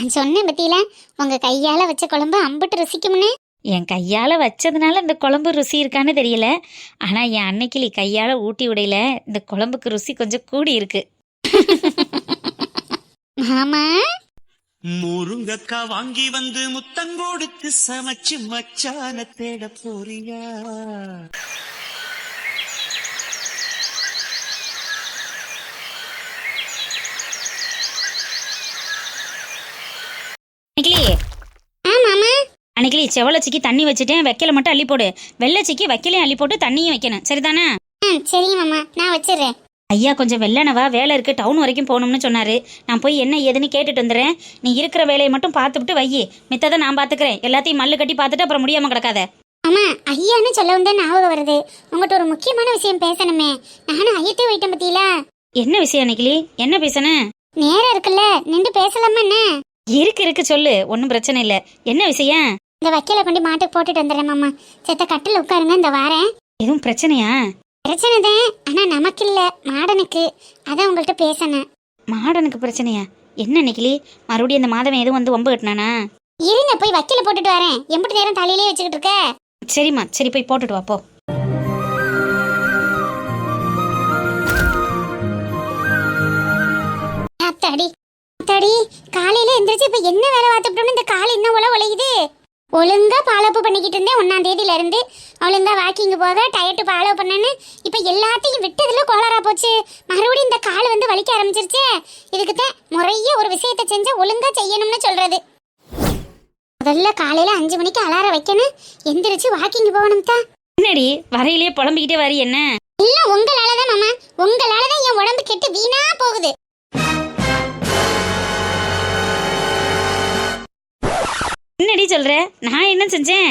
நான் சொன்னேன் பத்தியில உங்க கையால வச்ச குழம்பு அம்பிட்டு ருசிக்கும்னு. என் கையால் வச்சதுனால இந்த குழம்பு ருசி இருக்கான்னு தெரியல. ஆனால் என் அன்னைக்கிளி கையால் ஊட்டி விடையில இந்த குழம்புக்கு ருசி கொஞ்சம் கூடி இருக்கு. மாமா முருங்கக்கா வாங்கி வந்து முத்தங்கோடுக்கு சமைச்சு மச்சான தேட போறியா? அன்னைக்கிளி செவலச்சிக்கு தண்ணி வச்சுட்டேன், வைக்கல மட்டும் அள்ளி போடு. வெள்ளச்சிக்கு வைக்கலையும் அள்ளி போட்டு தண்ணியும் வைக்கணும், சரிதானே? சரிங்க மாமா, நான் வச்சிடுறேன். ஐயா கொஞ்சம் வெள்ளனவா, வேலை இருக்கு, டவுன் வரைக்கும் போகணும்னு சொன்னாரு. நான் போய் என்ன ஏதுன்னு கேட்டுட்டு வந்துடுறேன். நீ இருக்கிற வேலையை மட்டும் பார்த்துட்டு வை, மித்ததை நான் பார்த்துக்கிறேன். எல்லாத்தையும் மல்லு கட்டி பார்த்துட்டு அப்புறம் முடியாம கிடக்காத. ஆமா, ஐயான்னு சொல்ல வந்தே ஞாபகம் வருது. உங்கள்கிட்ட ஒரு முக்கியமான விஷயம் பேசணுமே. நானும் ஐயத்தே போயிட்டேன் பத்தியில. என்ன விஷயம் அன்னைக்கிளி? என்ன பேசணும்? நேரம் இருக்குல்ல, நின்று பேசலாமா? என்ன இருக்கு சொல்லு, ஒன்றும் பிரச்சனை இல்லை. என்ன விஷயம்? இந்த வைக்கல கொண்டு மாட்டுக்கு போட்டுட்டு வந்துடுறேன் மாமா. செத்த கட்டில் உட்காருங்க, இந்த வாரேன். எதுவும் பிரச்சனையா? பிரச்சனை தான், ஆனா நமக்கு இல்ல, மாடனுக்கு. அதான் உங்கள்கிட்ட பேசணும். மாடனுக்கு பிரச்சனையா? என்ன அன்னைக்கிளி, மறுபடியும் அந்த மாதவன் எதுவும் வந்து வம்பு கட்டினானா? இருங்க, போய் வைக்கல போட்டுட்டு வரேன். எம்பிட்டு நேரம் தலையிலே வச்சுக்கிட்டு இருக்க? சரிம்மா, சரி போய் போட்டுட்டு வா போ. அத்தாடி அத்தாடி, காலையில எந்திரிச்சு இப்ப என்ன வேலை பார்த்துட்டோம்னு இந்த கால் என்ன உழையுது. ஒழுங்கா ஃபாலோப் பண்ணிக்கிட்டு இருந்தேன் 1ஆம் தேதியில இருந்து. ஒழுங்கா வாக்கிங் போக டயட்டு ஃபாலோ பண்ணேன்னு இப்ப எல்லாத்தையும் விட்டதுல கோளாரா போச்சு. மறுபடியும் இந்த கால் வந்து வலிக்க ஆரம்பிச்சிருச்சு. இதுக்குத்தான் முறைய ஒரு விஷயத்த செஞ்சா ஒழுங்கா செய்யணும்னு சொல்றது. முதல்ல காலையில 5 மணிக்கு அலாரம் வைக்கணும், எந்திரிச்சு வாக்கிங் போகணும் தான். என்னடி வரையிலே புலம்பிக்கிட்டே வரி? என்ன இல்ல, உங்களாலதான் மாமா, உங்களாலதான் என் உடம்பு கெட்டு வீணா போகுது. என்னடி சொல்ற? நான் என்ன செஞ்சேன்?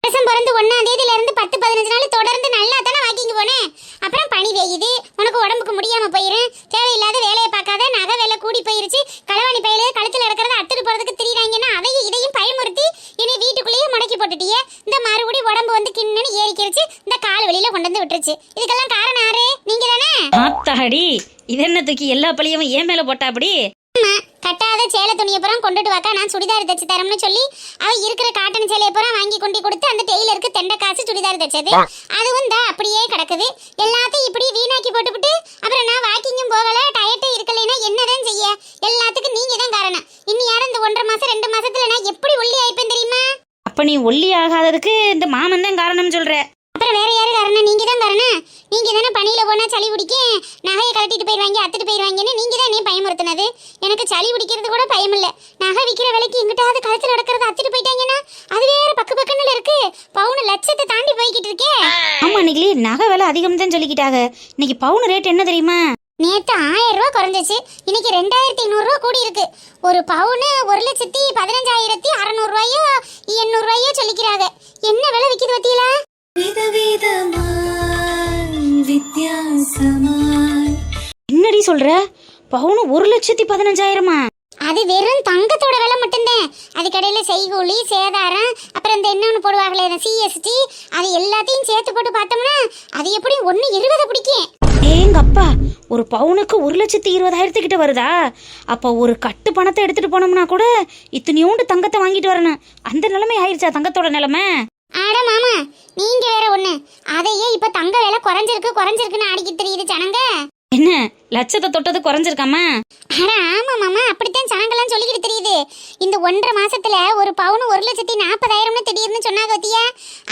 வருஷம் பிறந்து 1ஆம் தேதியில இருந்து 10-15 நாள் தொடர்ந்து நல்லா தானே வாக்கிங் போனேன். அப்புறம் பனி பெய்யுது, உனக்கு உடம்புக்கு முடியாம போயிரும். தேவையில்லாத வேலையை பார்க்காத, நகை வேலை கூடி போயிருச்சு. களவாணி பையில கழுத்துல நடக்கிறத அத்துட்டு போறதுக்கு திரியிறாங்கன்னா அதையும் இதையும் பயமுறுத்தி என்னை வீட்டுக்குள்ளேயே முடக்கி போட்டுட்டியே. இந்த மறுபடியும் உடம்பு வந்து கிண்ணன்னு ஏறிக்கிருச்சு, இந்த கால் வெளியில கொண்டு வந்து விட்டுருச்சு. இதுக்கெல்லாம் காரணம் யாரு? நீங்க தானே. ஆத்தாடி, இது என்ன தூக்கி எல்லா பழியவும் ஏன் மேல போட்டா? அப்படி கட்டாத சேலை துணியை புறம் கொண்டுட்டு வாக்கா, நான் சுடிதார் தைச்சு தரேன்னு சொல்லி அவ இருக்கிற காட்டன் சேலையை புறம் வாங்கி கொண்டு கொடுத்து அந்த டெய்லருக்கு தெண்டை காசு சுடிதார் தைச்சது. அதுவும் தான் அப்படியே கிடக்குது. எல்லாத்தையும் இப்படி வீணாக்கி போட்டுவிட்டு அப்புறம் நான் வாக்கிங்கும் போகல, டயட்டும் இருக்கலைன்னா என்னதான் செய்ய? எல்லாத்துக்கும் நீங்க தான் காரணம். இன்னும் யாரும் இந்த 1.5 மாசம் 2 மாசத்துல நான் எப்படி ஒல்லி ஆயிப்பேன் தெரியுமா? அப்ப நீ ஒல்லி ஆகாததுக்கு இந்த மாமன் தான் காரணம் சொல்ற? அப்புறம் வேற யாரு காரணம்? நீங்க தான் காரணம். நீங்க தானே பனியில போனா சளி பிடிக்கும், நகையை கலட்டிட்டு போயிடுவாங்க, அத்துட்டு போயிடுவாங்கன்னு நீங்க தான் என்னையும் பயமுறுத்தினது. எனக்கு சளி பிடிக்கிறது கூட பயம் இல்ல. நகை விற்கிற விலைக்கு எங்கிட்டாவது கழுத்துல நடக்கிறத அத்துட்டு போயிட்டாங்கன்னா அது வேற பக்கு பக்குன்னு இருக்கு. பவுன் லட்சத்தை தாண்டி போய்கிட்டு இருக்கே. ஆமா, இன்னைக்கு நகை விலை அதிகம் தான் சொல்லிக்கிட்டாங்க. இன்னைக்கு பவுன் ரேட் என்ன தெரியுமா? நேத்து 1000 ரூபா குறைஞ்சிச்சு, இன்னைக்கு 2500 ரூபா கூடி இருக்கு. ஒரு பவுனு 1,15,600 ரூபாயோ 800 ரூபாயோ சொல்லிக்கிறாங்க. என்ன விலை விக்குது பத்தியலா? என்னடி சொல்ற? பவுனு 1,15,000? அது வெறும் தங்கத்தோட விலை மட்டும்தான். அது கடையில செய்கூலி, சேதாரம், அப்புறம் இந்த என்னன்னு போடுவாங்களே CST, அது எல்லாத்தையும் சேர்த்து போட்டு பார்த்தோம்னா அது எப்படி 1,20 பிடிக்கும். ஏங்க அப்பா, ஒரு பவுனுக்கு 1,20,000 கிட்ட வருதா? அப்போ ஒரு கட்டு பணத்தை எடுத்துட்டு போனோம்னா கூட இத்தனையோண்டு தங்கத்தை வாங்கிட்டு வரணும். அந்த நிலைமை ஆயிடுச்சா தங்கத்தோட நிலைமை? ஆட மாமா, நீங்க வேற ஒண்ணு. அதையே இப்ப தங்க விலை குறைஞ்சிருக்குன்னு ஆடிக்கிட்டு தெரியுது ஜனங்க. என்ன லட்சத்தை தொட்டது குறைஞ்சிருக்காமா? ஆனா ஆமா மாமா, அப்படித்தான் ஜனங்கள்லாம் சொல்லிக்கிட்டு தெரியுது. இந்த 1.5 மாசத்துல ஒரு பவுன் 1,40,000 திடீர்னு சொன்னாங்க பத்தியா?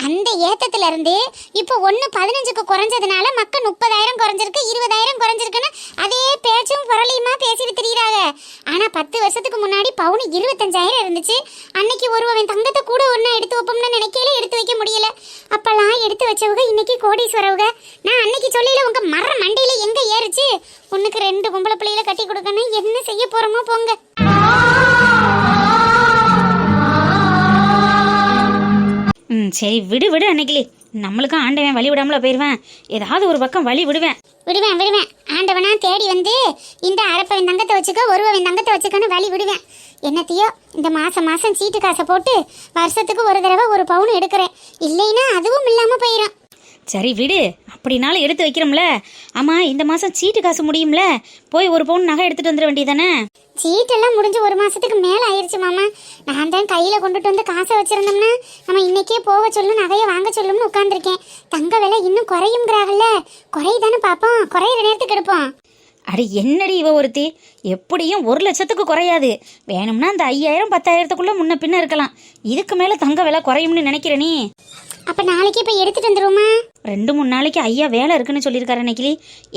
அந்த ஏத்தத்துல இருந்து இப்போ 1.15க்கு குறைஞ்சதுனால மக்கள் 30,000 குறைஞ்சிருக்கு, 20,000 குறைஞ்சிருக்குன்னு அதே பேச்சும் புரளியுமா பேசிட்டு தெரியுறாங்க. ஆனா 10 வருஷத்துக்கு முன்னாடி பவுன் 25,000 இருந்துச்சு. அன்னைக்கு ஒருவன் தங்கத்தை கூட ஒன்னா எடுத்து வைப்போம்னு நினைக்கல, எடுத்து வைக்க முடியல. அப்பெல்லாம் எடுத்து வச்சவங்க இன்னைக்கு கோடீஸ்வரவங்க. நான் அன்னைக்கு சொல்லல, உங்க மர மண்டையில எங்க ஏறுச்சு? உனக்கு 2 பொம்பளை பிள்ளைகளை கட்டி கொடுக்கணும், என்ன செய்ய போறோமோ போங்க. சரி விடு அன்னைக்கிளி, நம்மளுக்கும் ஆண்டவன் வழி விடாமல போயிருவேன். ஏதாவது ஒரு பக்கம் வழி விடுவேன். ஆண்டவனா தேடி வந்து இந்த அரப்பவன் தங்கத்தை வச்சுக்க, ஒருவன் தங்கத்தை வச்சுக்கன்னு வழி விடுவேன். என்னத்தையோ இந்த மாசம் சீட்டு காசை போட்டு வருஷத்துக்கு ஒரு தடவை ஒரு பவுன் எடுக்கிறேன். இல்லைன்னா அதுவும் இல்லாம போயிடும். சரி விடு, அப்படின்னாலும் எடுத்து வைக்கிறோம்ல. ஆமா, இந்த மாசம் சீட்டு காசு முடியும்ல, போய் ஒரு பவுன் நகை எடுத்துட்டு வந்துட வேண்டியதானே? சீட்டெல்லாம் முடிஞ்சு 1 மாசத்துக்கு மேல ஆயிருச்சு மாமா. நான் தான் கையில கொண்டுட்டு வந்து காசை வச்சிருந்தோம்னா நம்ம இன்னைக்கே போக சொல்லும் நகையை வாங்க சொல்லும்னு உட்காந்துருக்கேன். தங்க விலை இன்னும் குறையுங்கிறாங்கல்ல, குறையுதானே பாப்போம், குறையிற நேரத்துக்கு எடுப்போம். அடி என்னடி இவ ஒருத்தி, எப்படியும் 1 லட்சத்துக்கு குறையாது. வேணும்னா அந்த 5000 10,000த்துக்குள்ள முன்ன பின்ன இருக்கலாம். இதுக்கு மேல தங்க விலை குறையும்னு நினைக்கிற நீ? அப்ப நாளைக்கு போய் எடுத்துட்டு வந்துருவோமா? 2-3 நாளைக்கு ஐயா வேலை இருக்குன்னு சொல்லியிருக்காரு நெக்கிலி.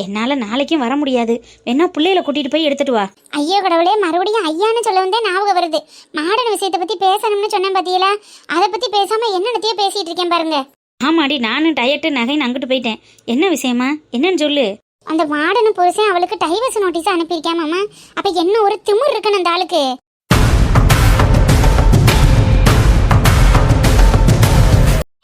என்னால நாளைக்கும் வர முடியாது. வேணா பிள்ளைகளை கூட்டிட்டு போய் எடுத்துட்டு வா. ஐயோ கடவுளே, மறுபடியும் ஐயான்னு சொல்ல வந்தே ஞாபகம் வருது. மாடன விஷயத்தை பத்தி பேசணும்னு சொன்னேன் பாத்தீங்களா, அதை பத்தி பேசாம என்னென்னத்தையோ பேசிட்டு இருக்கேன் பாருங்க. ஆமாடி, நானும் டயட்டு நகைன்னு அங்கிட்டு போயிட்டேன். என்ன விஷயமா, என்னன்னு சொல்லு. அந்த மாடன புருஷன் அவளுக்கு டைவர்ஸ் நோட்டீஸ் அனுப்பியிருக்கேன் மாமா. அப்ப என்ன ஒரு திமிர் இருக்குன்னு அந்த ஆளுக்கு.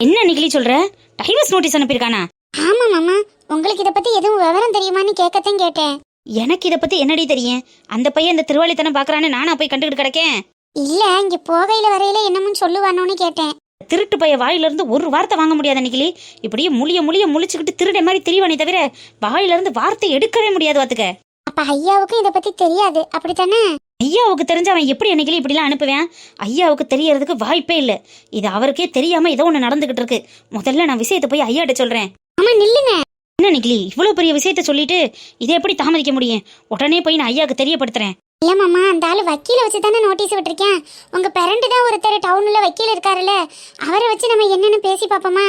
என்ன நெகிலி சொல்ற? டைவர்ஸ் நோட்டீஸ் அனுப்பியிருக்கானா? ஆமா மாமா, உங்களுக்கு இதை பத்தி எதுவும் விவரம் தெரியுமான்னு கேட்கத்தான் கேட்டேன். எனக்கு இதை பத்தி என்னடி தெரியும்? அந்த பையன் இந்த திருவாளித்தனம் பாக்குறான்னு நானா போய் கண்டுகிட்டு கிடக்கேன்? இல்ல, இங்க போகையில வரையில என்னமும் சொல்லுவானோன்னு கேட்டேன். திருட்டு பைய வாயில இருந்து ஒரு வார்த்தை வாங்க முடியாத நெகிலி. இப்படியே முழிய முழிச்சுக்கிட்டு திருட மாதிரி திரிவானே தவிர வாயில இருந்து வார்த்தை எடுக்கவே முடியாது பாத்துக்க. அப்ப ஐயாவுக்கும் இதை பத்தி தெரியாது அப்படித்தானே? ஐயாவுக்கு தெரிஞ்ச அவன் எப்படி நெகிலி இப்படிலாம் அனுப்புவேன்? ஐயாவுக்கு தெரியறதுக்கு வாய்ப்பே இல்லை. இது அவருக்கே தெரியாம ஏதோ ஒண்ணு நடந்துகிட்டு இருக்கு. முதல்ல நான் விஷயத்தை போய் ஐயாட்ட சொல்றேன். ஆமா நில்லுங்க. என்ன நெகிலி, இவ்வளவு பெரிய விஷயத்த சொல்லிட்டு இதை எப்படி தாமதிக்க முடியும்? உடனே போய் நான் ஐயாவுக்கு தெரியப்படுத்துறேன். இல்ல மாமா, அந்த ஆளு வக்கீல வச்சு தானே நோட்டீஸ் விட்டுருக்கேன். உங்க பேரண்ட் தான் ஒருத்தர் டவுன்ல வக்கீல் இருக்காருல்ல, அவரை வச்சு நம்ம என்னன்னு பேசி பாப்போமா?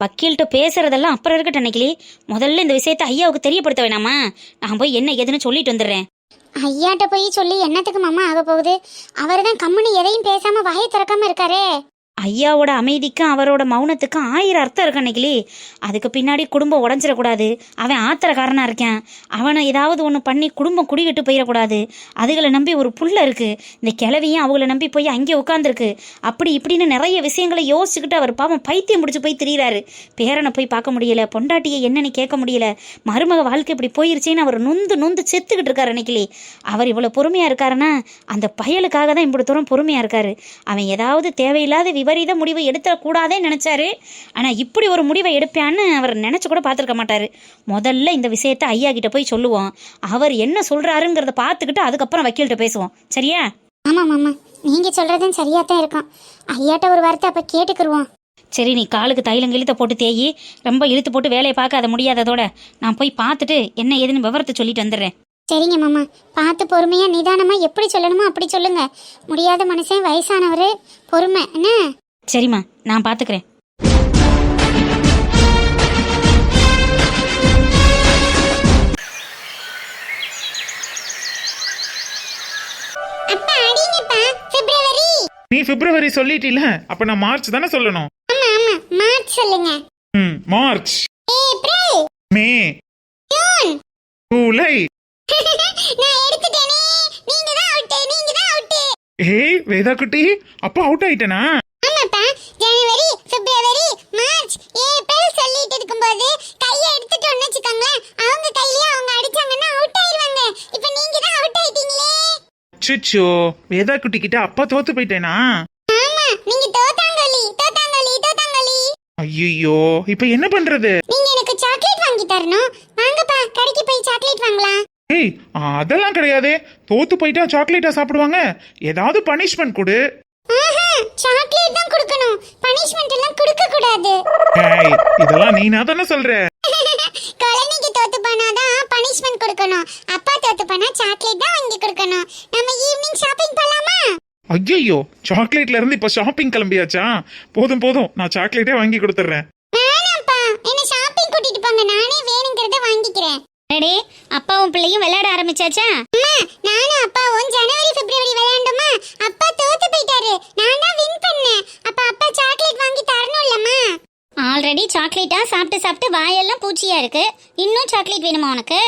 வக்கீல்கிட்ட பேசுறதெல்லாம் அப்புறம் இருக்கட்டும் நெகிலி. முதல்ல இந்த விஷயத்த ஐயாவுக்கு தெரியப்படுத்த வேணாமா? நான் போய் என்ன ஏதுன்னு சொல்லிட்டு வந்துடுறேன். ஐயாட்ட போய் சொல்லி என்னத்துக்கு மாமா ஆக போகுது? அவர் தான் கம்முன்னு எதையும் பேசாம வாயை திறக்காம இருக்காரே. ஐயாவோட அமைதிக்கும் அவரோட மௌனத்துக்கும் 1000 அர்த்தம் இருக்க நெகிலி. அதுக்கு பின்னாடி குடும்பம் உடஞ்சிடக்கூடாது. அவன் ஆத்திரக்காரனா இருக்கான். அவனை ஏதாவது ஒன்று பண்ணி குடும்பம் குடிக்கிட்டு போயிடக்கூடாது. அதுகளை நம்பி ஒரு புள்ள இருக்கு. இந்த கிழவியும் அவங்கள நம்பி போய் அங்கே உட்காந்துருக்கு. அப்படி இப்படின்னு நிறைய விஷயங்களை யோசிச்சுக்கிட்டு அவர் பாவம் பைத்தியம் முடிச்சு போய் திரியிறாரு. பேரனை போய் பார்க்க முடியல, பொண்டாட்டியை என்னன்னு கேட்க முடியல, மருமக வாழ்க்கை இப்படி போயிருச்சேன்னு அவர் நொந்து செத்துக்கிட்டு இருக்காரு நெகிலி. அவர் இவ்வளோ பொறுமையா இருக்காருன்னா அந்த பயலுக்காக தான் இப்படி தூரம் பொறுமையா இருக்காரு. அவன் ஏதாவது தேவையில்லாத விபரீத முடிவை எடுத்துடக்கூடாதே நினைச்சாரு. ஆனா இப்படி ஒரு முடிவை எடுப்பான்னு அவர் நினைச்சு கூட பார்த்துருக்க மாட்டாரு. முதல்ல இந்த விஷயத்த ஐயா கிட்ட போய் சொல்லுவோம். அவர் என்ன சொல்றாருங்கிறத பார்த்துக்கிட்டு அதுக்கப்புறம் வக்கீல்கிட்ட பேசுவோம். சரியா? ஆமா மாமா, நீங்க சொல்றதும் சரியா தான் இருக்கும். ஐயாட்ட ஒரு வார்த்தை அப்ப கேட்டுக்கிருவோம். சரி, நீ காலுக்கு தைலம் இழுத்த போட்டு தேயி, ரொம்ப இழுத்து போட்டு வேலையை பார்க்க அதை முடியாததோட நான் போய் பார்த்துட்டு என்ன ஏதுன்னு விவரத்தை சொல்லிட்டு வந்துடுறேன். சரிங்க மாமா, பார்த்து பொறுமையா நிதானமா எப்படி சொல்லணுமோ அப்படி சொல்லுங்க. முடியாத மனுஷன், வயசானவரு, பொறுமை என்ன? சரிம்மா, நான் பார்த்துக்கிறேன். அப்பா அடிங்கப்பா, பிப்ரவரி. நீ பிப்ரவரி சொல்லிட்டீல, அப்ப நான் மார்ச் தானே சொல்லணும். ஆமா ஆமா, மார்ச் சொல்லுங்க. மார்ச், ஏப்ரல், மே, ஜூன், ஜூலை. நான் எடுத்துட்டேனே. நீங்க தான் அவுட். ஏய் வேதா குட்டி, அப்ப அவுட் ஆயிட்டனா? ஆமாப்பா, ஜனவரி, பிப்ரவரி, மார்ச், ஏப்ரல் சொல்லிட்டு இருக்கும்போது கையை எடுத்துட்டோம்னு வச்சுக்கோங்க, அவங்க கையிலேயே அவங்க அடிச்சாங்கன்னா அவுட் ஆயிடுவாங்க. இப்போ நீங்க தான் அவுட் ஆயிட்டீங்களே. அச்சச்சோ, வேதா குட்டி கிட்ட அப்பா தோத்து போயிட்டேனா? ஆமா, நீங்க தோத்தாங்கலி. ஐயோ, இப்ப என்ன பண்றது? நீங்க எனக்கு சாக்லேட் வாங்கி தரணும். வாங்கப்பா, கடைக்கு போய் சாக்லேட் வாங்கலாம். ஏய், அதெல்லாம் கிடையாதே. தோத்து போயிட்டா சாக்லேட்டா சாப்பிடுவாங்க? ஏதாவது பனிஷ்மெண்ட் கொடு. ஆஹா, சாக்லேட் தான் கொடுக்கணும், பனிஷ்மென்ட் எல்லாம் கொடுக்க கூடாது. ஏய், இதெல்லாம் நீனா தானே சொல்ற? குழந்தைக்கு தோத்து போனாதான் பனிஷ்மென்ட் கொடுக்கணும். அப்பா தோத்து போனா சாக்லேட் தான் வாங்கி கொடுக்கணும். நம்ம ஈவினிங் ஷாப்பிங் போலாமா? ஐயோ, சாக்லேட்ல இருந்து இப்ப ஷாப்பிங் கிளம்பியாச்சா? போதும், நான் சாக்லேட்டே வாங்கி கொடுத்துறேன். வேணாம்ப்பா, என்ன ஷாப்பிங் கூட்டிட்டு போங்க, நானே வேணுங்கிறத வாங்கிக்கிறேன். அடே, அப்பாவும் பிள்ளையும் விளையாட ஆரம்பிச்சாச்சா? அம்மா, நானும் அப்பாவும் ஜனவரி பிப்ரவரி விளையாண்டோமா, அப்பா தோத்து போயிட்டாரு, நான் தான் வின் பண்ணேன். அப்ப அப்பா சாக்லேட் வாங்கி தரணும்லம்மா. ஆல்ரெடி சாக்லேட்டா சாப்பிட்டு வாயெல்லாம் பூச்சியா இருக்கு. இன்னும் சாக்லேட் வேணுமா உனக்கு?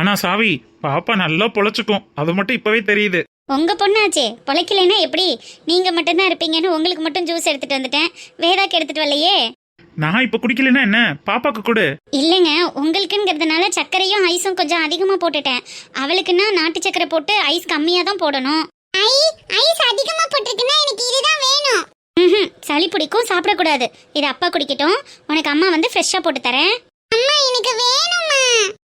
ஆனா சாவி, பாப்பா நல்லா பொழைச்சுக்கும், அது மட்டும் இப்பவே தெரியுது. உங்க பொண்ணாச்சே, பொழைக்கலைன்னா எப்படி? நீங்க மட்டும்தான் இருப்பீங்கன்னு உங்களுக்கு மட்டும் ஜூஸ் எடுத்துட்டு வந்துட்டேன். வேதாக்கு எடுத்துட்டு வரலையே. நான் இப்ப குடிக்கலன்னா என்ன, பாப்பாக்கு கொடு. இல்லைங்க, உங்களுக்குங்கிறதுனால சர்க்கரையும் ஐஸும் கொஞ்சம் அதிகமா போட்டுட்டேன். அவளுக்குன்னா நாட்டு சர்க்கரை போட்டு ஐஸ் கம்மியா தான் போடணும். ஐ ஐஸ் அதிகமா போட்டிருக்குன்னா எனக்கு இதுதான் வேணும். சளி பிடிக்கும், சாப்பிடக்கூடாது. இது அப்பா குடிக்கட்டும், உனக்கு அம்மா வந்து ஃப்ரெஷ்ஷாக போட்டு தரேன். அம்மா எனக்கு வேணும்மா.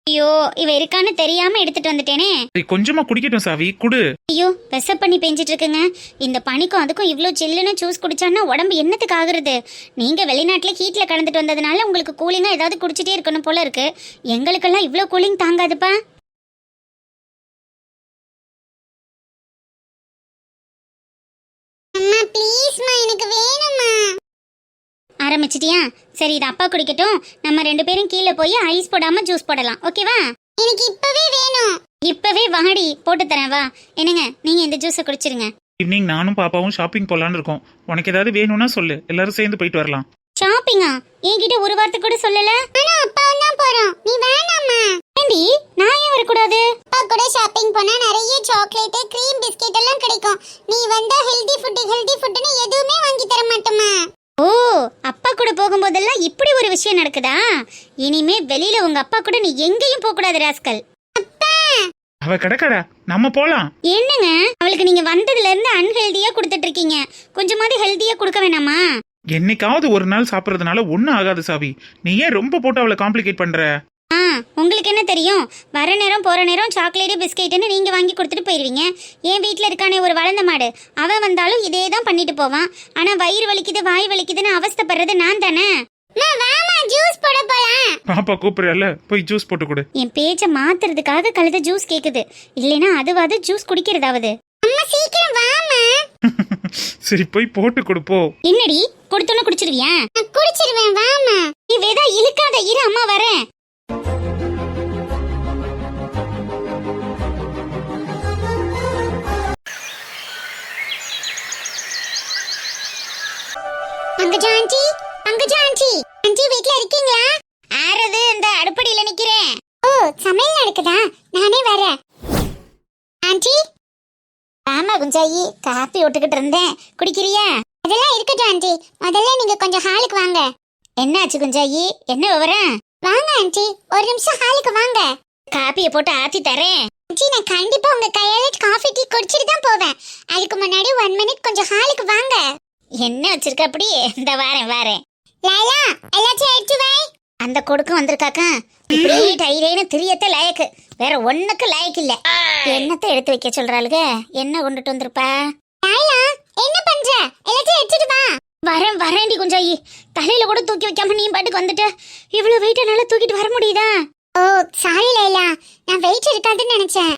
ஐயோ, இவ இருக்கான்னு தெரியாம எடுத்துட்டு வந்துட்டேனே. சரி, கொஞ்சமா குடிக்கட்டும் சாவி, குடு. ஐயோ, வெச பண்ணி பெஞ்சிட்டு இருக்குங்க. இந்த பனிக்கும் அதுக்கும் இவ்வளோ சில்லுன்னு ஜூஸ் குடிச்சான்னா உடம்பு என்னத்துக்கு ஆகுறது? நீங்க வெளிநாட்டுல ஹீட்ல கலந்துட்டு வந்ததுனால உங்களுக்கு கூலிங்கா ஏதாவது குடிச்சிட்டே இருக்கணும் போல இருக்கு. எங்களுக்கெல்லாம் இவ்வளோ கூலிங் தாங்காதுப்பா. அம்மா ப்ளீஸ்மா எனக்கு வேணும்மா. ஆரம்பிச்சிட்டியா? சரி, இது அப்பா குடிக்கட்டும். நம்ம 2 பேரும் கீழே போய் ஐஸ் போடாம ஜூஸ் போடலாம், ஓகேவா? எனக்கு இப்பவே வேணும். இப்பவே வாடி, போட்டு தரேன், வா. என்னங்க, நீங்க இந்த ஜூஸை குடிச்சிருங்க. ஈவினிங் நானும் பாப்பாவும் ஷாப்பிங் போலான்னு இருக்கோம். உனக்கு ஏதாவது வேணும்னா சொல்லு, எல்லாரும் சேர்ந்து போயிட்டு வரலாம். ஷாப்பிங்கா? என்கிட்ட ஒரு வார்த்தை கூட சொல்லல. ஆனா அப்பாவும் தான் போறோம், நீ வேணாம்மா. ஏண்டி, நான் ஏன் வரக்கூடாது? அப்பா கூட ஷாப்பிங் போனா நிறைய சாக்லேட், கிரீம், பிஸ்கெட் எல்லாம் கிடைக்கும். நீ வந்தா ஹெல்தி ஃபுட்னு எதுவுமே வாங்கி தர மாட்டோமா. ஓ, அப்பா கூட போகும்போதெல்லாம் இப்படி ஒரு விஷயம் நடக்குதா? இனிமே வெளியில உங்க அப்பா கூட நீ எங்கேயும் போக கூடாது ராஸ்கல். அவ கிடக்கடா, நம்ம போலாம். என்னங்க, அவளுக்கு நீங்க வந்ததுல இருந்து அன்ஹெல்தியா கொடுத்துட்டு இருக்கீங்க. கொஞ்சமாவது ஹெல்தியா கொடுக்க வேணாமா? என்னைக்காவது ஒரு நாள் சாப்பிடறதுனால ஒன்னும் ஆகாது சாவி. நீ ஏன் ரொம்ப போட்டு அவளை காம்ப்ளிகேட் பண்ற? உங்களுக்கு என்ன தெரியும்? வர நேரம் போற நேரம் சாக்லேட் பிஸ்கெட்னு நீங்க வாங்கி கொடுத்துட்டு போயிருவீங்க. என் வீட்டுல இருக்கானே ஒரு வளர்ந்த மாடு, அவன் வந்தாலும் இதே தான் பண்ணிட்டு போவான். ஆனா வயிறு வலிக்குது, வாய் வலிக்குதுன்னு அவஸ்தைப்படுறது நான் தானே. ஜூஸ் போட போலாம். பாப்பா கூப்பிடுறல, போய் ஜூஸ் போட்டு கொடு. என் பேச்ச மாத்துறதுக்காக கழுத ஜூஸ் கேக்குது. இல்லைன்னா அதுவாது ஜூஸ் குடிக்கிறதாவது. அம்மா சீக்கிரம் வாமா. சரி, போய் போட்டு கொடுப்போ. என்னடி, கொடுத்தோன்னு குடிச்சிருவியா? நான் குடிச்சிருவேன், வாமா. நீ வேதா இழுக்காத, இரு அம்மா வரேன். அங்க ஜான்சி ஆன்ட்டி வீட்ல இருக்கீங்களா? ஆறது இந்த அடுப்படியில நிக்கிறேன். ஓ, சமையல் நடக்குதா? நானே வரேன். ஆன்ட்டி. ஆமா குஞ்சாயி, காப்பி ஓட்டுக்கிட்டு இருந்தேன், குடிக்கிறியா? அதெல்லாம் இருக்கட்டும் ஆன்ட்டி, முதல்ல நீங்க கொஞ்சம் ஹாலுக்கு வாங்க. என்னாச்சு குஞ்சாயி, என்ன விவரம்? வாங்க ஆன்ட்டி, ஒரு நிமிஷம் ஹாலுக்கு வாங்க. காப்பியை போட்டு ஆத்தி தரேன். ஆன்ட்டி, நான் கண்டிப்பா உங்க கையால காஃபி டீ குடிச்சிட்டு தான் போவேன். அதுக்கு முன்னாடி 1 மினிட் கொஞ்சம் ஹாலுக்கு வாங்க. என்ன வச்சிருக்க அப்படி? இந்த வாரேன். லைலா, எல்லாத்தையும் எடுத்து வை. அந்த கொடுக்கும் வந்திருக்காக்கா. இப்படியே டைரேன்னு திரியத்த லாயக்கு, வேற ஒண்ணுக்கு லாயக்கு இல்ல. என்னத்தை எடுத்து வைக்க சொல்றாளுக? என்ன கொண்டுட்டு வந்திருப்பா? லைலா, என்ன பண்ற? எல்லாத்தையும் எடுத்துட்டு வா. வரேன்டி குஞ்சாயி. தலையில கூட தூக்கி வைக்காம நீ பாட்டுக்கு வந்துட்ட. இவ்வளவு வெயிட்ட நல்லா தூக்கிட்டு வர முடியுதா? ஓ சாரி லைலா, நான் வெயிட் இருக்காதுன்னு நினைச்சேன்.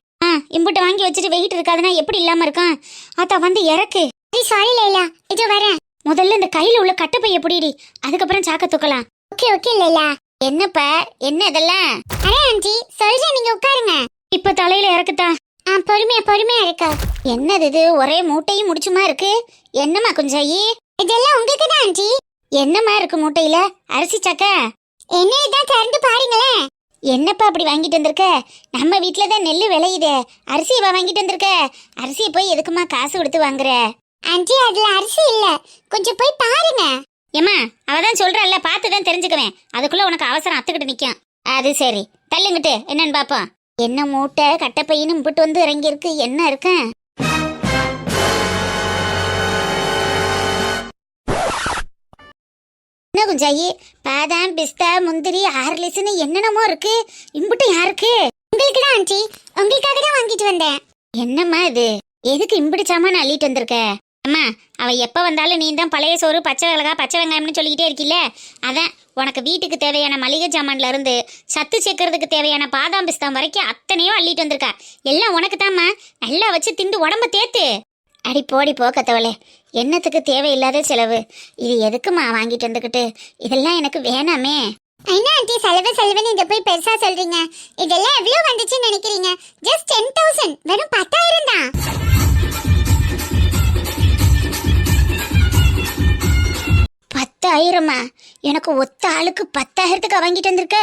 இம்புட்ட வாங்கி வச்சுட்டு வெயிட் இருக்காதுன்னா எப்படி இல்லாம இருக்கான்? அத்தா வந்து இறக்கு. சாரி லைலா, இது வரேன். முதல்ல இந்த கையில உள்ள கட்டப்பைய புடிடி, அதுக்கப்புறம் சாக்க தூக்கலாம். Okay okay Laila. என்னப்பா, என்ன இதெல்லாம்? அரே ஆன்ட்டி, சொல்றேன், நீங்க உட்காருங்க. இப்ப தலையில இறக்குதா? பொறுமையா இருக்கு. என்னது இது, ஒரே மூட்டையும் முடிச்சுமா இருக்கு? என்னம்மா குஞ்சாயி? இதெல்லாம் உங்களுக்கு தான் ஆன்ட்டி. என்னம்மா இருக்கு மூட்டையில? அரிசி சக்க? என்ன இதான் திறந்து பாருங்களேன். என்னப்பா அப்படி வாங்கிட்டு வந்திருக்க? நம்ம வீட்டுல தான் நெல்லு விளையுதே, அரிசியவா வாங்கிட்டு வந்திருக்க? அரிசியை போய் எதுக்குமா காசு கொடுத்து வாங்குற? ஆன்ட்டி, அதுல அரிசி இல்ல, கொஞ்சம் போய் பாருங்க. ஏம்மா, அவதான் சொல்றல்ல, பார்த்துதான் தெரிஞ்சுக்குவேன். அதுக்குள்ள உனக்கு அவசரம் அத்துக்கிட்டு நிக்கும். அது சரி, தள்ளுங்கிட்டு என்னன்னு பாப்போம். என்ன மூட்டை கட்டப்பையின்னு முப்பிட்டு வந்து இறங்கி இருக்கு, என்ன இருக்கு? என்ன குஞ்சாயி, பாதாம், பிஸ்தா, முந்திரி, ஹார்லிக்ஸ்னு என்னென்னமோ இருக்கு. இம்புட்டு யாருக்கு? உங்களுக்கு தான் ஆன்ட்டி, உங்களுக்காக தான் வாங்கிட்டு வந்தேன். என்னம்மா இது, எதுக்கு இம்புட்டு சாமான் அள்ளிட்டு வந்திருக்க? அம்மா, அவ எப்ப வந்தாலும் நீ தான் பழைய சோறு, பச்சை மிளகா, பச்சை வெங்காயம்னு சொல்லிக்கிட்டே இருக்கில்ல. அதான் உனக்கு வீட்டுக்கு தேவையான மளிகை சாமான்ல இருந்து சத்து சேர்க்கறதுக்கு தேவையான பாதாம் பிஸ்தாம் வரைக்கும் அத்தனையும் அள்ளிட்டு வந்திருக்கா. எல்லாம் உனக்கு தாம்மா, நல்லா வச்சு திண்டு உடம்ப தேத்து. அடி போடி போ கத்தவளே, என்னத்துக்கு தேவையில்லாத செலவு இது? எதுக்குமா வாங்கிட்டு வந்துக்கிட்டு? இதெல்லாம் எனக்கு வேணாமே. என்ன ஆன்ட்டி செலவுன்னு இதை போய் பெருசா சொல்றீங்க? இதெல்லாம் எவ்வளவு வந்துச்சுன்னு நினைக்கிறீங்க? ஜஸ்ட் 10,000, வெறும் 10,000 தான். $10,000? எனக்கு ஒத்த ஆளுக்கு 10,000க்கு வாங்கிட்டு வந்திருக்க?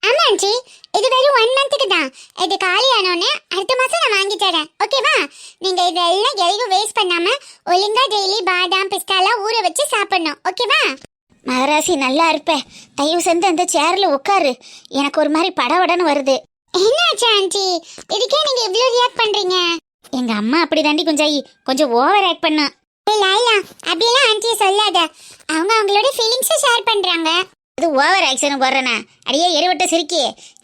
ஆமா ஆன்ட்டி, இது வெறும் 1 மந்த்துக்கு தான். இது காலி ஆனோன்னு அடுத்த மாசம் நான் வாங்கி தரேன், ஓகேவா? நீங்க இதெல்லாம் எதையும் வேஸ்ட் பண்ணாம ஒழுங்கா டெய்லி பாதாம் பிஸ்தாலாம் ஊற வச்சு சாப்பிடணும், ஓகேவா? மகராசி, நல்லா இருப்ப. தயவு செஞ்சு அந்த சேர்ல உட்காரு, எனக்கு ஒரு மாதிரி படவடன்னு வருது. என்னாச்சு ஆன்ட்டி, இதுக்கே நீங்க இவ்ளோ ரியாக்ட் பண்றீங்க? எங்க அம்மா அப்படி தாண்டி குஞ்சாயி கொஞ்சம் ஓவர் ஆக்ட் பண்ணா. லைலா அப்படிலாம் ஆன்ட்டி சொல்லாத, அவங்க அவங்களோட ஃபீலிங்ஸை ஷேர் பண்றாங்க. அது ஓவர் ஆக்ஷன் போடுறேனா? அடியே எரிவட்ட சிரிக்கி,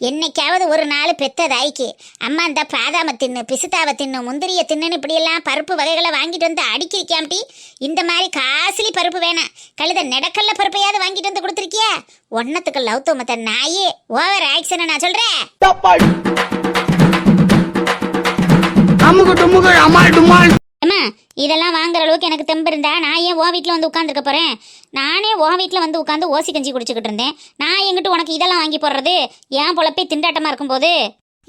என்னைக்காவது ஒரு நாள் பெத்த தாய்க்கு அம்மா இந்த பாதாம தின்னு, பிசுத்தாவை தின்னு, முந்திரிய தின்னுன்னு இப்படியெல்லாம் பருப்பு வகைகளை வாங்கிட்டு வந்து அடிக்கிறிக்காம்டி. இந்த மாதிரி காசுலி பருப்பு வேணாம், கழுத நெடக்கல்ல பருப்பையாவது வாங்கிட்டு வந்து கொடுத்துருக்கியா? ஒன்னத்துக்கு லவ் தோமத்த நாயே, ஓவர் ஆக்ஷன் நான் சொல்றேன். அம்மா இதெல்லாம் வாங்குற அளவுக்கு எனக்கு தெம்பு இருந்தா நான் ஏன் உன் வீட்டில் வந்து உட்காந்துருக்க போறேன்? நானே உன் வீட்டில் வந்து உட்காந்து ஓசி கஞ்சி குடிச்சுக்கிட்டு இருந்தேன். நான் எங்கிட்ட உனக்கு இதெல்லாம் வாங்கி போடுறது? ஏன் பொழப்பே திண்டாட்டமா இருக்கும்போது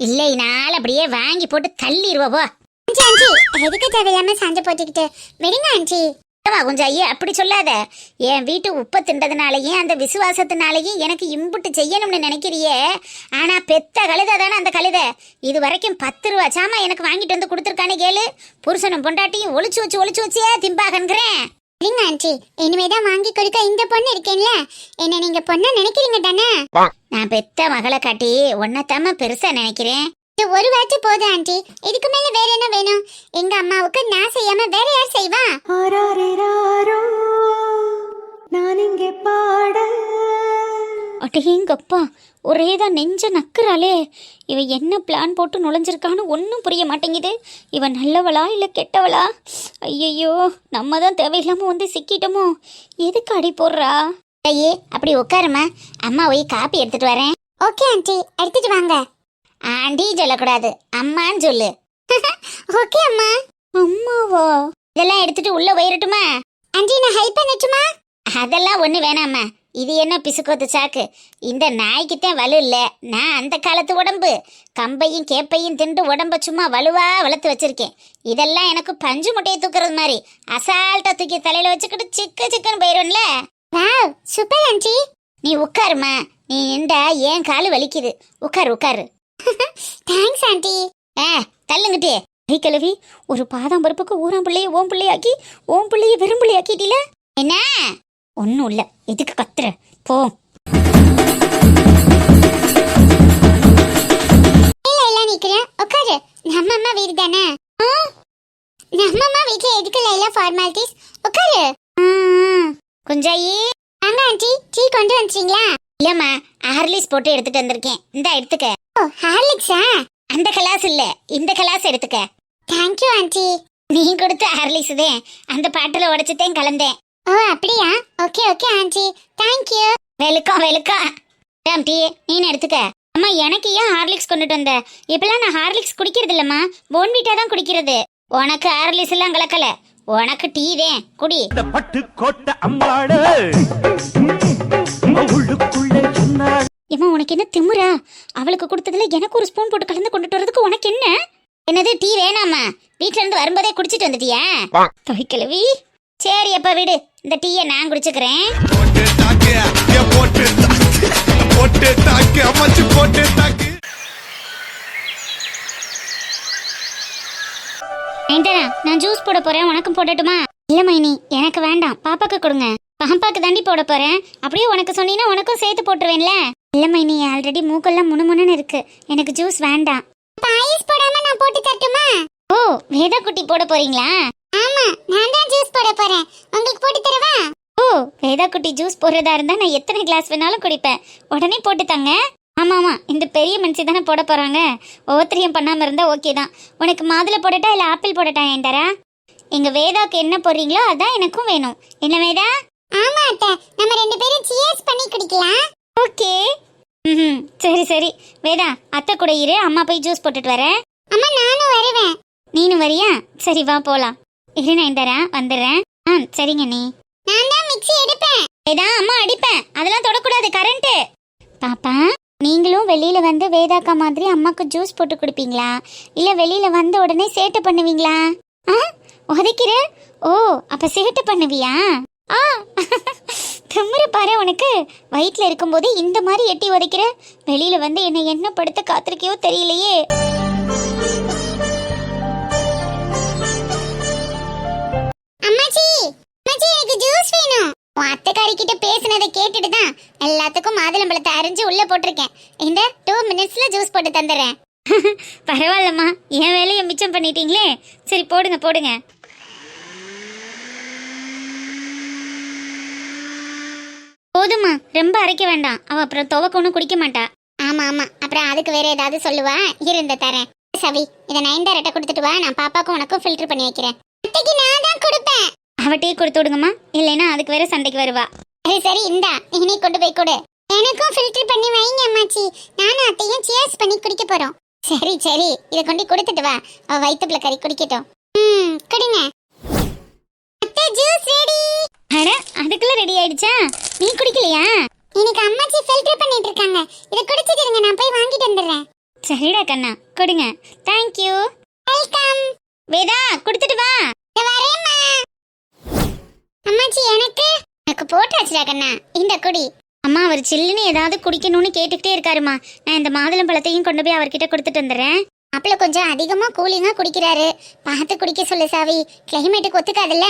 இல்லை, நாள் அப்படியே வாங்கி போட்டு தள்ளிடுவோ. எதுக்கு தேவையாம சண்டை போட்டுக்கிட்டு விடுங்க ஆண்டி. கொஞ்சம் ஐயா அப்படி சொல்லாத. என் வீட்டு உப்பை தின்றதுனாலையும் அந்த விசுவாசத்தினாலையும் எனக்கு இம்புட்டு செய்யணும்னு நினைக்கிறியே. ஆனா பெத்த கழுதை தானே அந்த கழுதை. இது வரைக்கும் 10 ரூபா சாமா எனக்கு வாங்கிட்டு வந்து கொடுத்துருக்கானே கேளு. புருஷனும் பொண்டாட்டியும் ஒளிச்சு வச்சே திம்பாகங்கிறேன். இல்லைங்க ஆண்டி, இனிமேதான் வாங்கி கொடுக்க இந்த பொண்ணு இருக்கேன்ல, என்ன நீங்க பொண்ணா நினைக்கிறீங்க தானே? நான் பெத்த மகளை காட்டி ஒன்னத்தாம பெருசா நினைக்கிறேன். ஒரு வாட்டி போதும் ஆண்டி, இதுக்கு மேல வேற என்ன வேணும்? எங்க அம்மாவுக்கு நான் செய்யாம வேற யார் செய்வா? நான் இங்கே பாட அட்டேங்கப்பா, ஒரேதான் நெஞ்ச நக்குறாளே. இவ என்ன பிளான் போட்டு நுழைஞ்சிருக்கான்னு ஒன்றும் புரிய மாட்டேங்குது. இவன் நல்லவளா இல்லை கெட்டவளா? ஐயையோ, நம்ம தான் தேவையில்லாம வந்து சிக்கிட்டோமோ. எதுக்கு அடி போடுறா? ஐயே அப்படி உட்காருமா, அம்மா போய் காப்பி எடுத்துட்டு வரேன். ஓகே ஆண்டி, எடுத்துட்டு வாங்க. ஆண்டி சொல்லக்கூடாது, அம்மான்னு சொல்லு. ஓகே அம்மா. அம்மாவா? இதெல்லாம் எடுத்துட்டு உள்ள போயிரட்டுமா? ஆண்டி நான் ஹெல்ப் பண்ணட்டுமா? அதெல்லாம் ஒண்ணு வேணாம்மா, இது என்ன பிசுக்கோத்து சாக்கு? இந்த நாய்க்குத்தான் வலு இல்ல. நான் அந்த காலத்து உடம்பு, கம்பையும் கேப்பையும் திண்டு உடம்ப சும்மா வலுவா வளர்த்து வச்சிருக்கேன். இதெல்லாம் எனக்கு பஞ்சு முட்டையை தூக்குறது மாதிரி அசால்ட்டா தூக்கி தலையில வச்சுக்கிட்டு சிக்கன்னு போயிரும்ல. Wow super aunty. நீ உட்காருமா, நீ நின்றா ஏன் காலு வலிக்குது. உட்காரு. Thanks aunty. தள்ளுங்கிட்டே. ஐ கிழவி, ஒரு பாதாம் பருப்புக்கு ஊராம் பிள்ளைய ஓம் பிள்ளையாக்கி ஓம் பிள்ளைய வெறும் பிள்ளையாக்கிட்டீல. என்ன? ஒன்னும் இல்ல, எதுக்கு கத்துற? போ. லைலா நிக்கிறேன், உட்காரு. நம்ம அம்மா வீடு தானே. நம்ம அம்மா வீட்டுல எதுக்கு லைலா ஃபார்மாலிட்டிஸ்? உட்காரு. குஞ்சாயி வாங்க ஆண்டி, டீ கொண்டு வந்துட்டீங்களா? இல்லம்மா, ஹார்லிக்ஸ் போட்டு எடுத்துட்டு வந்திருக்கேன். இந்த எடுத்துக்க. ஓ ஹார்லிக்ஸா? அந்த கிளாஸ் இல்ல, இந்த கிளாஸ் எடுத்துக்க. Thank you aunty. நீ கொடுத்த ஹார்லிக்ஸ் தான் அந்த பாட்டில உடைச்சுட்டேன் கலந்தேன். ஓ அப்படியா? Okay aunty, thank you. Welcome tea. நீ எடுத்துக்க. அம்மா எனக்கு ஏன் ஹார்லிக்ஸ் கொண்டுட்டு வந்த? இப்பெல்லாம் நான் ஹார்லிக்ஸ் குடிக்கிறது இல்லம்மா, போன்விட்டா தான் குடிக்கிறது. உனக்கு ஹார்லிக்ஸ் எல்லாம் கலக்கல, உனக்கு டீ தான் குடி. பட்டு கோட்டை அம்மாடு உள்ளுக்குள்ளே சொன்னாள். ஏமா உனக்கு என்ன திமுறா? அவளுக்கு கொடுத்ததுல எனக்கு ஒரு ஸ்பூன் போட்டு கலந்து கொண்டுட்டு வரதுக்கு உனக்கு என்ன? என்னது டீ வேணாமா? வீட்ல இருந்து வரும்போதே குடிச்சிட்டு வந்துட்டியா? தைக்கிழவி. சரி அப்ப விடு, இந்த டீயை நான் குடிச்சுக்கிறேன். நான் ஜூஸ் போட போறேன், உனக்கும் போடட்டுமா? இல்ல மைனி, எனக்கு வேண்டாம், பாப்பாக்கு கொடுங்க. பாப்பாக்கு தாண்டி போட போறேன். அப்படியே உனக்கு சொன்னீங்கன்னா உனக்கும் சேர்த்து போட்டுருவேன்ல. இல்ல மைனி, ஆல்ரெடி மூக்கெல்லாம் முணுமுணுன்னு இருக்கு, எனக்கு ஜூஸ் வேண்டாம். பாயஸ் போடாம நான் போட்டு தரட்டுமா? ஓ வேதா குட்டி போட போறீங்களா? ஆமா, நான் தான் ஜூஸ் போட போறேன், உங்களுக்கு போட்டு தரவா? ஓ வேதா குட்டி ஜூஸ் போடுறதா இருந்தா நான் எத்தனை கிளாஸ் வேணாலும் குடிப்பேன், உடனே போட்டு தாங்க. ஆமாமா, இந்த பெரிய மனுஷி தானே போட போறாங்க, ஒவ்வொருத்தரையும் பண்ணாம இருந்தா ஓகே தான். உனக்கு மாதுளை போடட்டா இல்ல ஆப்பிள் போடட்டா ஏன்டாரா? எங்க வேதாக்கு என்ன போடுறீங்களோ அதான் எனக்கும் வேணும். என்ன வேதா? ஆமா அத்தை, நம்ம ரெண்டு பேரும் சியர்ஸ் பண்ணி குடிக்கலாம். ஓகே. சரி வேதா, அத்தை கூட இரு, அம்மா போய் ஜூஸ் போட்டுட்டு வரேன். அம்மா நானும் வருவேன். நீனும் வரியா? சரி வா போலாம். இரு நான் தரேன், வந்துடுறேன். சரிங்க நீ. நான் தான் மிக்ஸி எடுப்பேன். வேதா அம்மா அடிப்பேன், அதெல்லாம் தொடக்கூடாது, கரண்ட். பாப்பா நீங்களும் வெளியில வந்து வேதாக்கா மாதிரி அம்மாக்கு ஜூஸ் போட்டு குடிப்பீங்களா, இல்ல வெளியில வந்த உடனே சேட்டை பண்ணுவீங்களா? உதைக்கிற? ஓ அப்ப சேட்டை பண்ணுவியா? திமிர பாரு உனக்கு. வயிற்றுல இருக்கும்போது இந்த மாதிரி எட்டி உதைக்கிற, வெளியில வந்து என்ன படுத்த காத்திருக்கையோ தெரியலையே. அம்மாச்சி எனக்கு ஜூஸ் வேணும். அத்தைக்காரி கிட்ட பேசினதை கேட்டுட்டு தான் எல்லாத்துக்கும் மாதுளம்பழத்தை அரிஞ்சு உள்ள போட்டிருக்கேன். இந்த 2 மினிட்ஸ்ல ஜூஸ் போட்டு தந்துடுறேன். பரவாயில்லம்மா, என் வேலையை மிச்சம் பண்ணிட்டீங்களே. சரி போடுங்க போடுங்க. போதுமா, ரொம்ப அரைக்க வேண்டாம். அவ அப்புறம் துவக்க ஒன்றும் குடிக்க மாட்டா. ஆமா ஆமா, அப்புறம் அதுக்கு வேற ஏதாவது சொல்லுவா. இருந்த தரேன். சவி, இதை நயன்தாரட்ட கொடுத்துட்டு வா. நான் பாப்பாக்கும் உனக்கும் ஃபில்டர் பண்ணி வைக்கிறேன். அத்தைக்கு நான் தான் கொடுப்பேன். அவட்டையே கொடுத்து விடுங்கம்மா, இல்லைன்னா அதுக்கு வேற சண்டைக்கு வருவா. சரி சரி, இந்தா நீ கொண்டு போய் கொடு. எனக்கும் ஃபில்டர் பண்ணி வைங்க அம்மாச்சி. நானும் அத்தையும் சியர்ஸ் பண்ணி குடிக்க போறோம். சரி சரி, இதை கொண்டு கொடுத்துட்டு வா. அவ வயிற்றுல கறி குடிக்கட்டும். குடிங்க. அத்தை ஜூஸ் ரெடி. அட, அதுக்குள்ள ரெடி ஆயிடுச்சா? நீ குடிக்கலையா? எனக்கு அம்மாச்சி ஃபில்டர் பண்ணிட்டு இருக்காங்க. இதை குடிச்சிட்டு இருங்க, நான் போய் வாங்கிட்டு வந்துடுறேன். சரிடா கண்ணா, கொடுங்க. Thank you. வெல்கம். வேதா, கொடுத்துட்டு வா. வரேம்மா. அம்மாச்சி எனக்கு போட்டாச்சுடா கண்ணா, இந்த குடி. அம்மா, அவர் சில்லுன்னு ஏதாவது குடிக்கணும்னு கேட்டுக்கிட்டே இருக்காருமா. நான் இந்த மாதுளம் பழத்தையும் கொண்டு போய் அவர்கிட்ட கொடுத்துட்டு வந்துடுறேன். அப்பள கொஞ்சம் அதிகமா கூலிங்கா குடிக்கிறாரு, பார்த்து குடிக்க சொல்லு சாவி. கிளைமேட்டுக்கு ஒத்துக்காதுல்ல.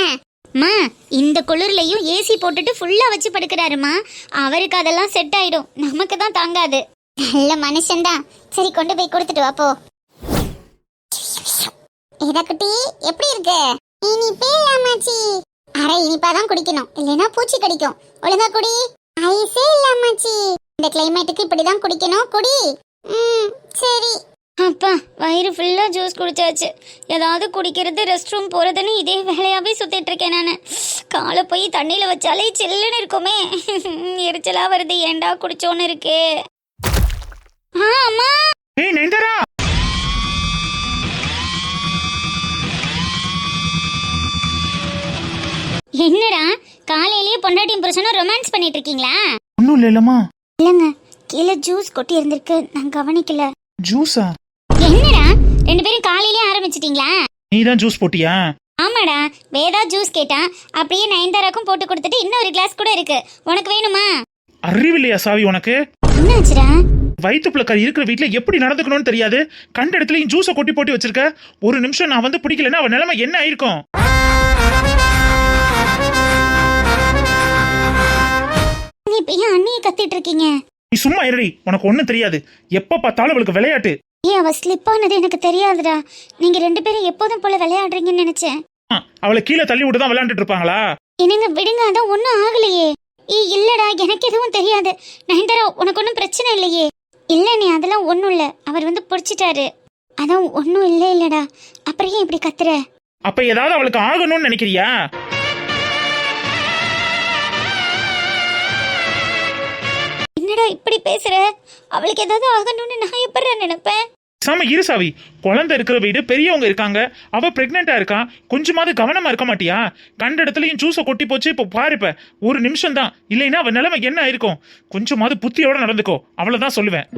அம்மா, இந்த குளிர்லையும் ஏசி போட்டுட்டு ஃபுல்லா வச்சு படுக்கிறாருமா. அவருக்கு அதெல்லாம் செட் ஆயிடும், நமக்கு தான் தாங்காது. நல்ல மனுஷன்தான். சரி, கொண்டு போய் கொடுத்துட்டு வா போ. இதா குட்டி, எப்படி இருக்கு? இனிப்பே இல்லாமாச்சி. அரை இனிப்பாதான் குடிக்கணும், இல்லைன்னா பூச்சி கடிக்கும். ஒழுங்கா குடி. ஐஸே இல்லாமாச்சி. இந்த கிளைமேட்டுக்கு இப்படிதான் குடிக்கணும், குடி. சரி. அப்பா, வயிறு ஃபுல்லா ஜூஸ் குடிச்சாச்சு. ஏதாவது குடிக்கிறது, ரெஸ்ட் ரூம் போறதுன்னு இதே வேலையாவே சுத்திட்டு இருக்கேன் நானு. காலை போய் தண்ணியில வச்சாலே சில்லுன்னு இருக்குமே. எரிச்சலா வருது, ஏண்டா குடிச்சோன்னு இருக்கு. அம்மா. ஏய் நயன்தாரா, என்னடா காலையிலேயே பொண்டாட்டியும் புருஷனும் ரொமான்ஸ் பண்ணிட்டு இருக்கீங்களா? ஒன்றும் இல்லைல்லம்மா. இல்லங்க, கீழே ஜூஸ் கொட்டி இருந்திருக்கு, நான் கவனிக்கல. ஜூஸா? என்னடா ரெண்டு பேரும் காலையிலேயே ஆரம்பிச்சிட்டீங்களா? நீ தான் ஜூஸ் போட்டியா? ஆமாடா, வேதா ஜூஸ் கேட்டா. அப்படியே நயன்தாராக்கும் போட்டு கொடுத்துட்டு இன்னொரு கிளாஸ் கூட இருக்கு. உனக்கு வேணுமா? அறிவில்லையா சாவி உனக்கு? என்னாச்சுடா? வயிற்றுப்புல கறி இருக்கிற வீட்டுல எப்படி நடந்துக்கணும்னு தெரியாது. கண்ட இடத்துலயும் ஜூஸை கொட்டி போட்டு வச்சிருக்க. ஒரு நிமிஷம் நான் வந்து பிடிக்கலன்னா அவன் நிலைமை என்ன ஆயிருக்கும்? நீ இப்ப ஏன் அண்ணியை கத்திட்டு இருக்கீங்க? நீ சும்மா இருடி, உனக்கு ஒண்ணும் தெரியாது. எப்ப பார்த்தாலும் அவளுக்கு விளையாட்டு. ஏன் அவ ஸ்லிப் ஆனது எனக்கு தெரியாதுடா. நீங்க ரெண்டு பேரும் எப்போதும் போல விளையாடுறீங்கன்னு நினைச்சேன். அவளை கீழே தள்ளி விட்டு தான் விளையாண்டுட்டு இருப்பாங்களா? என்னங்க விடுங்க, அதான் ஒன்னும் ஆகலையே. இல்லடா, எனக்கு எதுவும் தெரியாது. நயன்தாரா, உனக்கு ஒன்றும் பிரச்சனை இல்லையே? இல்ல நீ, அதெல்லாம் ஒன்றும் இல்லை. அவர் வந்து பிடிச்சிட்டாரு, அதான் ஒன்றும் இல்லை. இல்லடா, அப்புறம் ஏன் இப்படி கத்துற? அப்ப ஏதாவது அவளுக்கு ஆகணும்னு நினைக்கிறியா? என்னடா இப்படி பேசுற? அவளுக்கு ஏதாவது ஆகணும்னு நான் எப்படி நினைப்பேன்? சாம இரு சாவி. குழந்தை இருக்கிற வீடு, பெரியவங்க இருக்காங்க, அவ பிரெக்னெண்டா இருக்கா. கொஞ்சமாவது கவனமா இருக்க மாட்டியா? கண்ட இடத்துலயும் ஜூஸை கொட்டி போச்சு. இப்போ பாருப்ப, ஒரு நிமிஷம் தான், இல்லைன்னா அவ நிலைமை என்ன ஆயிருக்கும்? கொஞ்சமாவது புத்தியோட நடந்துக்கோ, அவ்வளவுதான் சொல்லுவேன்.